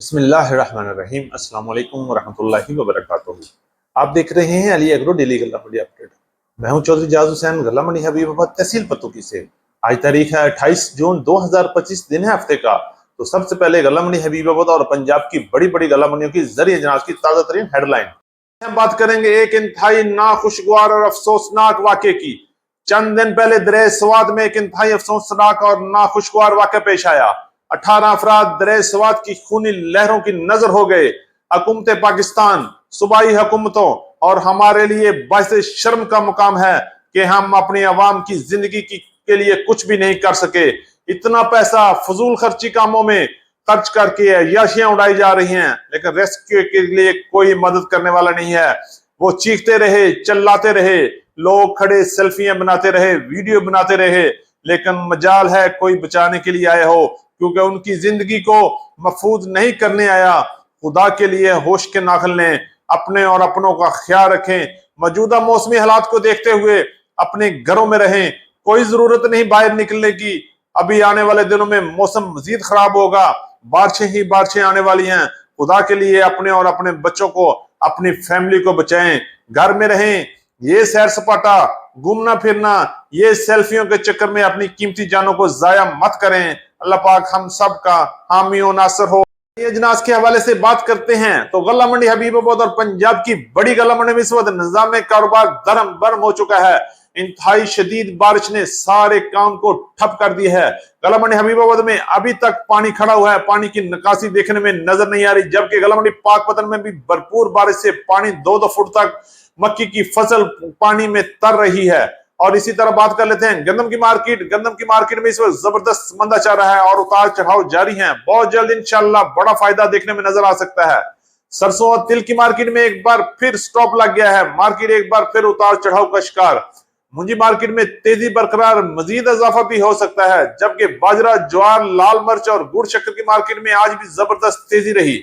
बिस्मिल्लाहिर्रहमानिर्रहीम। अस्सलाम वालेकुम वरहमतुल्लाहि वबरकातुहू। आप देख रहे हैं अली एग्रो डेली गल्ला मंडी अपडेट। मैं हूं चौधरी जाज हुसैन, गल्ला मंडी हबीबाबाद, तहसील पतोकी से। आज तारीख है 28 जून 2025, दिन है हफ्ते का। तो सबसे पहले गल्ला मंडी हबीबाबाद और पंजाब की बड़ी बड़ी गल्ला मंडियों की जरिए जनाज की ताजा तरीन हेडलाइन। हम बात करेंगे एक इंतहाई नाखुशगवार और अफसोसनाक वाक़े की। चंद दिन पहले दरे स्वाद में एक इंतहाई अफसोसनाक और नाखुशगवार वाक़ा पेश आया। 18 अफराद दरे स्वाद की खूनी लहरों की नजर हो गए। हुकूमत पाकिस्तान, सूबाई हुकूमतों और हमारे लिए बाइसे शर्म का मुकाम है कि हम अपनी अवाम की जिंदगी के लिए कुछ भी नहीं कर सके। इतना पैसा फजूल खर्ची कामों में खर्च करके याशियां उड़ाई जा रही हैं, लेकिन रेस्क्यू के लिए कोई मदद करने वाला नहीं है। वो चीखते रहे, चिल्लाते रहे, लोग खड़े सेल्फियां बनाते रहे, वीडियो बनाते रहे, लेकिन मजाल है कोई बचाने के लिए आए हो, क्योंकि उनकी जिंदगी को महफूज नहीं करने आया। खुदा के लिए होश के नाखल लें, अपने और अपनों का ख्याल रखें। मौजूदा मौसमी हालात को देखते हुए अपने घरों में रहें। कोई जरूरत नहीं बाहर निकलने की। अभी आने वाले दिनों में मौसम मजीद खराब होगा, बारिशें ही बारिशें आने वाली हैं। खुदा के लिए अपने और अपने बच्चों को, अपनी फैमिली को बचाएं। घर में रहें। ये सैर सपाटा, घूमना फिरना, ये सेल्फियों के चक्कर में अपनी कीमती जानों को जाया मत करें। अल्लाह पाक हम सब का हामी और नासर हो। ये अजनास के हवाले से बात करते हैं तो गल्ला मंडी हबीबाबाद और पंजाब की बड़ी गल्ला मंडी में इस वक्त निजाम कारोबार दरम बरम हो चुका है। इंतहाई शदीद बारिश ने सारे काम को ठप कर दिया है। गल्ला मंडी हबीबाबाद में अभी तक पानी खड़ा हुआ है, पानी की निकासी देखने में नजर नहीं आ रही, जबकि गल्ला मंडी पाकपतन में भी भरपूर बारिश से पानी 2-2 फुट तक मक्की की फसल पानी में तर रही है। और इसी तरह बात कर लेते हैं गंदम की मार्केट। गंदम की मार्केट में इस वक्त जबरदस्त मंदा चल रहा है और उतार चढ़ाव जारी है। बहुत जल्द इंशाल्लाह बड़ा फायदा देखने में नजर आ सकता है। सरसों और तिल की मार्केट में एक बार फिर स्टॉप लग गया है। मार्केट एक बार फिर उतार चढ़ाव का शिकार। मुंजी मार्केट में तेजी बरकरार, मजीद इजाफा भी हो सकता है, जबकि बाजरा, ज्वार, लाल मिर्च और गुड़ शक्कर की मार्केट में आज भी जबरदस्त तेजी रही।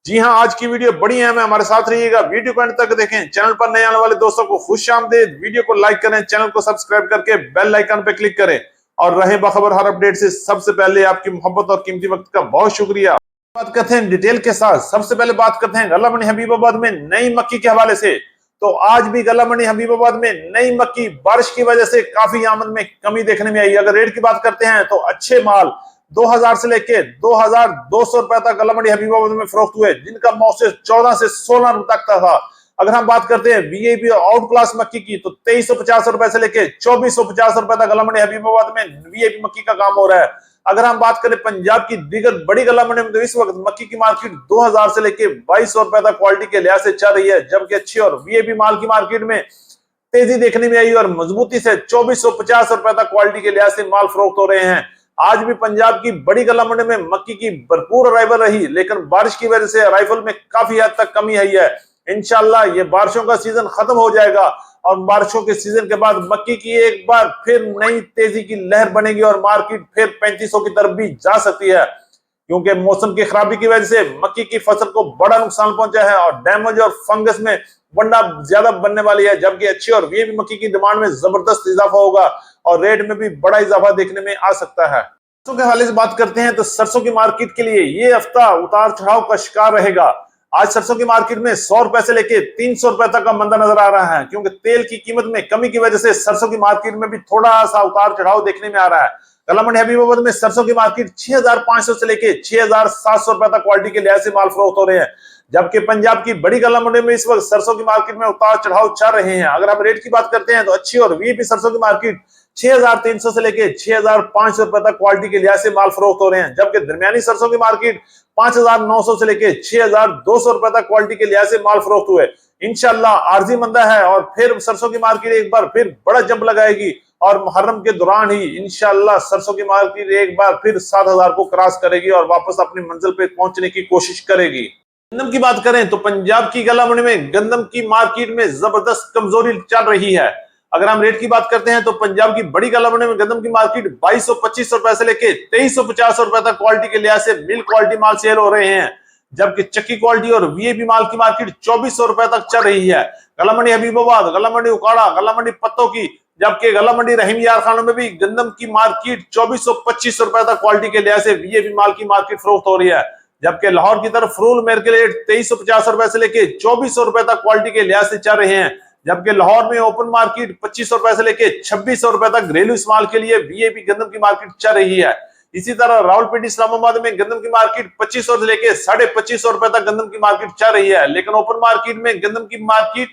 जी हां, आज की वीडियो बड़ी अहम है, हमारे साथ रहिएगा, वीडियो को अंत तक देखें। चैनल पर नए आने वाले दोस्तों को खुशामदीद। वीडियो को लाइक करें, चैनल को सब्सक्राइब करके बेल आइकन पर क्लिक करें और रहे बाखबर हर अपडेट से। सबसे पहले आपकी मोहब्बत और कीमती वक्त का बहुत शुक्रिया। बात करते हैं डिटेल के साथ। सबसे पहले बात करते हैं गल्ला मंडी हबीबाबाद में नई मक्की के हवाले से। तो आज भी गल्ला मंडी हबीबाबाद में नई मक्की बारिश की वजह से काफी आमद में कमी देखने में आई। अगर रेट की बात करते हैं तो अच्छे माल 2000 से लेके 2200 रुपए तक गल्ला मंडी हबीबाबाद में फरोख्त हुए, जिनका मौसम 14 से 16 रुपए तक था। अगर हम बात करते हैं वीआईपी आउट क्लास मक्की की तो 2350 रुपए से लेके 2450 रुपए तक गल्ला मंडी हबीबाबाद में वीआईपी मक्की का काम हो रहा है। अगर हम बात करें पंजाब की दीगर बड़ी गल्ला मंडी में तो इस वक्त मक्की की मार्केट 2000 से लेके 2200 रुपए तक क्वालिटी के लिहाज से चल रही है, जबकि अच्छी और वीआईपी माल की मार्केट में तेजी देखने में आई और मजबूती से 2450 रुपए तक क्वालिटी के लिहाज से माल फरोख्त हो रहे हैं। आज भी पंजाब की बड़ी गल्ला मंडी में मक्की की भरपूर अराइवल रही, लेकिन बारिश की वजह से अराइवल में काफी हद तक कमी आई है। इंशाल्लाह ये बारिशों का सीजन खत्म हो जाएगा और बारिशों के सीजन के बाद मक्की की एक बार फिर नई तेजी की लहर बनेगी और मार्केट फिर 3500 की तरफ भी जा सकती है, क्योंकि मौसम की खराबी की वजह से मक्की की फसल को बड़ा नुकसान पहुंचा है और डैमेज और फंगस में वंडा ज्यादा बनने वाली है। जबकि अच्छी और वीआईपी मक्की की डिमांड में जबरदस्त इजाफा होगा और रेट में भी बड़ा इजाफा देखने में आ सकता है। सरसों के हवाले से बात करते हैं तो सरसों की मार्केट के लिए ये हफ्ता उतार चढ़ाव का शिकार रहेगा। आज सरसों की मार्केट में 100 रुपए से लेके 300 रुपए तक का मंदा नजर आ रहा है, क्योंकि तेल की कीमत में कमी की वजह से सरसों की मार्केट में भी थोड़ा सा उतार चढ़ाव देखने में आ रहा है। गल्ला मंडी हबीबाबाद में सरसों की मार्केट 6500 से लेके 6700 रुपए तक क्वालिटी के लिहाज से माल फरोख्त हो रहे हैं, जबकि पंजाब की बड़ी गल्ला मंडी में इस वक्त सरसों की मार्केट में उतार चढ़ाव चल रहे हैं। अगर हम रेट की बात करते हैं तो अच्छी और वीआईपी सरसों की मार्केट 6300 से लेके 6500 रुपए तक क्वालिटी के लिहाज से माल फरोख्त हो रहे हैं, जबकि दरमियानी सरसों की मार्केट 5900 से लेके 6200 रुपए तक क्वालिटी के लिहाज से माल फरोख्त हुए। इंशाल्लाह आरजी मंदा है और फिर सरसों की मार्केट एक बार फिर बड़ा जंप लगाएगी और मुहर्रम के दौरान ही इंशाल्लाह सरसों की मार्केट एक बार फिर 7000 को क्रॉस करेगी और वापस अपनी मंजिल पे पहुंचने की कोशिश करेगी। गंदम की बात करें तो पंजाब की गल्ला मंडी में गंदम की मार्केट में जबरदस्त कमजोरी चल रही है। अगर हम रेट की बात करते हैं तो पंजाब की बड़ी गल्ला मंडी में गंदम की मार्केट 2225 रुपए से लेके 2350 रुपए तक क्वालिटी के लिहाज से मिल क्वालिटी माल सेल हो रहे हैं, जबकि चक्की क्वालिटी और वीआईपी माल की मार्केट 2400 रुपए तक चल रही है। गल्ला मंडी हबीबाबाद, गल्ला मंडी उकाड़ा, गल्ला मंडी पत्तों की, जबकि गल्ला मंडी रहीम यार खानों में भी गंदम की मार्केट 2425 रुपए तक क्वालिटी के लिहाज से वीआईपी माल की मार्केट फरोख्त हो रही है, जबकि लाहौर की तरफ फरूल मेर के रेट 2350 रुपए से लेके 2400 रुपए तक क्वालिटी के लिहाज से चल रहे हैं। जबकि लाहौर में ओपन मार्केट 2500 रुपए से लेके 2600 रुपए तक घरेलू इस्तेमाल के लिए वीआईपी गंदम की मार्केट चल रही है। इसी तरह रावलपिंडी इस्लामाबाद में गंदम की मार्केट 2500 से लेके 2550 रुपए तक गंदम की मार्केट चल रही है, लेकिन ओपन मार्केट में गंदम की मार्केट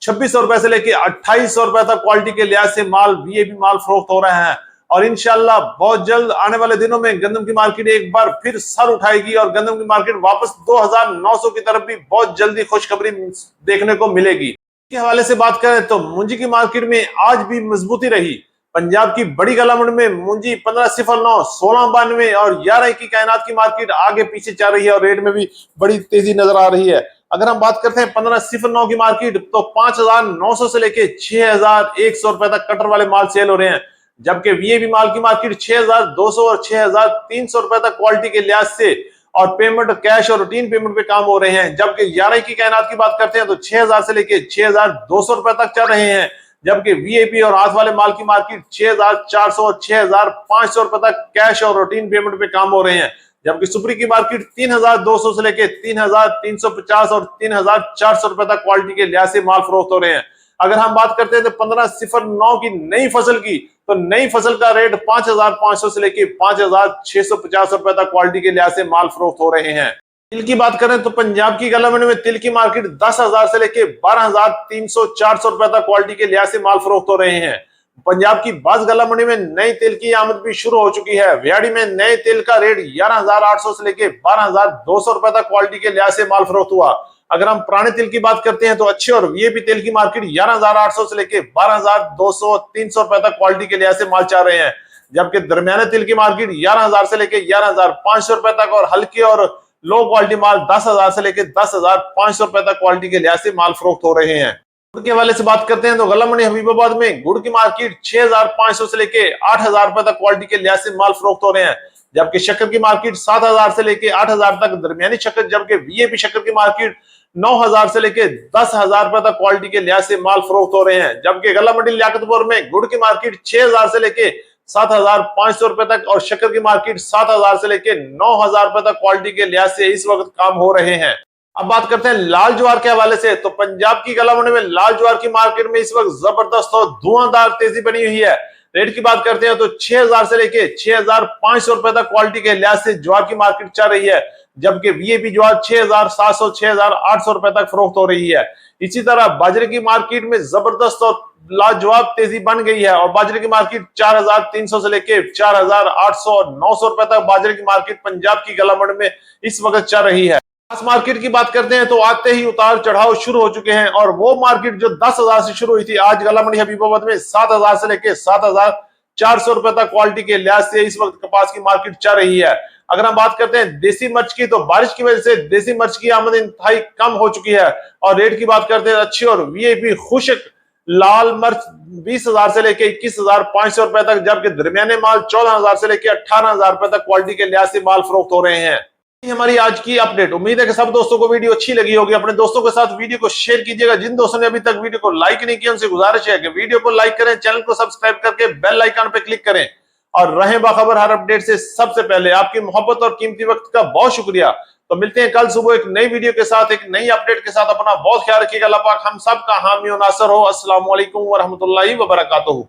2600 रुपए से लेके 2800 रुपए तक क्वालिटी के लिहाज से माल वीआईपी माल फरोख्त हो रहे हैं। और इंशाल्लाह बहुत जल्द आने वाले दिनों में गंदम की मार्केट एक बार फिर सर उठाएगी और गंदम की मार्केट वापस 2900 की तरफ भी बहुत जल्दी खुशखबरी देखने को मिलेगी। के हवाले से बात करें तो मुंजी की मार्केट में आज भी मजबूती रही। पंजाब की बड़ी गला मंडी में मुंजी 1509, 1692 और 11 की कायनात की मार्केट आगे पीछे चल रही है और रेट में भी बड़ी तेजी नजर आ रही है। अगर हम बात करते हैं 1509 की मार्केट तो 5900 से लेके 6100 रुपए तक कटर वाले माल सेल हो रहे हैं, जबकि वीआईपी माल की मार्केट 6200 और 6300 रुपए तक क्वालिटी के लिहाज से और पेमेंट कैश और रूटीन पेमेंट पे काम हो रहे हैं। जबकि 11 की कायनात की बात करते हैं तो 6000 से लेके 6200 रुपए तक चल रहे हैं, जबकि वीआईपी और हाथ वाले माल की मार्केट 6400 और 6500 रुपए तक कैश और रूटीन पेमेंट पे काम हो रहे हैं। जबकि सुपरी की मार्केट 3200 से लेके 3350 और 3400 रुपए तक क्वालिटी के लिहाज से माल फरोख्त हो रहे हैं। अगर हम बात करते हैं तो 1509 की नई फसल की तो नई फसल का रेट 5500 से लेके 5650 रुपए तक क्वालिटी के लिहाज से माल फरोख्त हो रहे हैं। तिल की बात करें तो पंजाब की गला मंडी में तिल की मार्केट 10,000 से लेके 12,300-400 रुपए तक क्वालिटी के लिहाज से माल फरोख्त हो रहे हैं। पंजाब की बास गला मंडी में नई तेल की आमद भी शुरू हो चुकी है। व्याड़ी में नए तेल का रेट 11,800 से लेके 12,200 रुपए तक क्वालिटी के लिहाज से माल फरोख्त हुआ। अगर हम पुराने तेल की बात करते हैं तो अच्छे और वीआईपी तेल की मार्केट 11,800 से लेके 12,200 300 रुपए तक क्वालिटी के लिहाज से माल चाह रहे हैं, जबकि दरमियाने तेल की मार्केट 11,000 से लेके 11,500 रुपए तक और हल्के और लो क्वालिटी माल 10,000 से लेके 10,500 रुपए तक क्वालिटी के लिहाज से माल फरोख्त हो रहे हैं। गुड़ के हवाले से बात करते हैं तो गला मंडी हबीबाबाद में गुड़ की मार्केट 6,500 से लेके 8,000 रुपए तक क्वालिटी के लिहाज से माल फरोख्त हो रहे हैं, जबकि शक्कर की मार्केट 7,000 से लेके 8,000 तक दरमियानी शक्कर, जबकि वीआईपी शक्कर की मार्केट 9,000 से लेके 10,000 रुपए तक क्वालिटी के लिहाज से माल फरोख्त हो रहे हैं। जबकि गला मंडी लियाकतपुर में गुड़ की मार्केट 6,000 से लेके 7,500 रुपए तक और शक्कर की मार्केट 7,000 से लेके 9,000 रुपए तक क्वालिटी के लिहाज से इस वक्त काम हो रहे हैं। अब बात करते हैं लाल ज्वार के हवाले से तो पंजाब की गला मंडी में लाल ज्वार की मार्केट में इस वक्त जबरदस्त और धुआंधार तेजी बनी हुई है। रेट की बात करते हैं तो 6,000 से लेके 6,500 रुपए तक क्वालिटी के लिहाज से ज्वार की मार्केट चल रही है, जबकि वीआईपी ज्वार 6,700 6,800 रुपए तक फरोख्त हो रही है। इसी तरह बाजरे की मार्केट में जबरदस्त और लाजवाब तेजी बन गई है और बाजरे की मार्केट 4,300 से लेके 4,800 900 रुपए तक बाजरे की मार्केट पंजाब की गला मंडी में इस वक्त चल रही है। खास मार्केट की बात करते हैं तो आते ही उतार चढ़ाव शुरू हो चुके हैं और वो मार्केट जो 10,000 से शुरू हुई थी आज गला मंडी हबीबाबाद में 7,000 से लेके 7,400 रुपए तक क्वालिटी के लिहाज से इस वक्त कपास की मार्केट चल रही है। अगर हम बात करते हैं देसी मिर्च की तो बारिश की वजह से देसी मिर्च की आमद इंतहाई कम हो चुकी है और रेट की बात करते हैं अच्छी और वीआईपी खुशक लाल मिर्च 20,000 से लेके 21,500 रुपए तक, जबकि दरमियाने माल 14,000 से लेके 18,000 रुपए तक क्वालिटी के लिहाज से माल फरोख्त हो रहे हैं। हमारी आज की अपडेट। उम्मीद है कि सब दोस्तों को वीडियो अच्छी लगी होगी। अपने दोस्तों के साथ वीडियो को शेयर कीजिएगा। जिन दोस्तों ने अभी तक वीडियो को लाइक नहीं किया उनसे गुजारिश है कि वीडियो को लाइक करें, चैनल को सब्सक्राइब करके बेल आइकन पे क्लिक करें और रहें बाखबर हर अपडेट से सबसे पहले। आपकी मोहब्बत और कीमती वक्त का बहुत शुक्रिया। तो मिलते हैं कल सुबह एक नई वीडियो के साथ, एक नई अपडेट के साथ। अपना बहुत ख्याल रखिएगा। अल्लाह पाक हम सब का हामी और नासर हो। अस्सलाम वालेकुम व रहमतुल्लाहि व बरकातहू।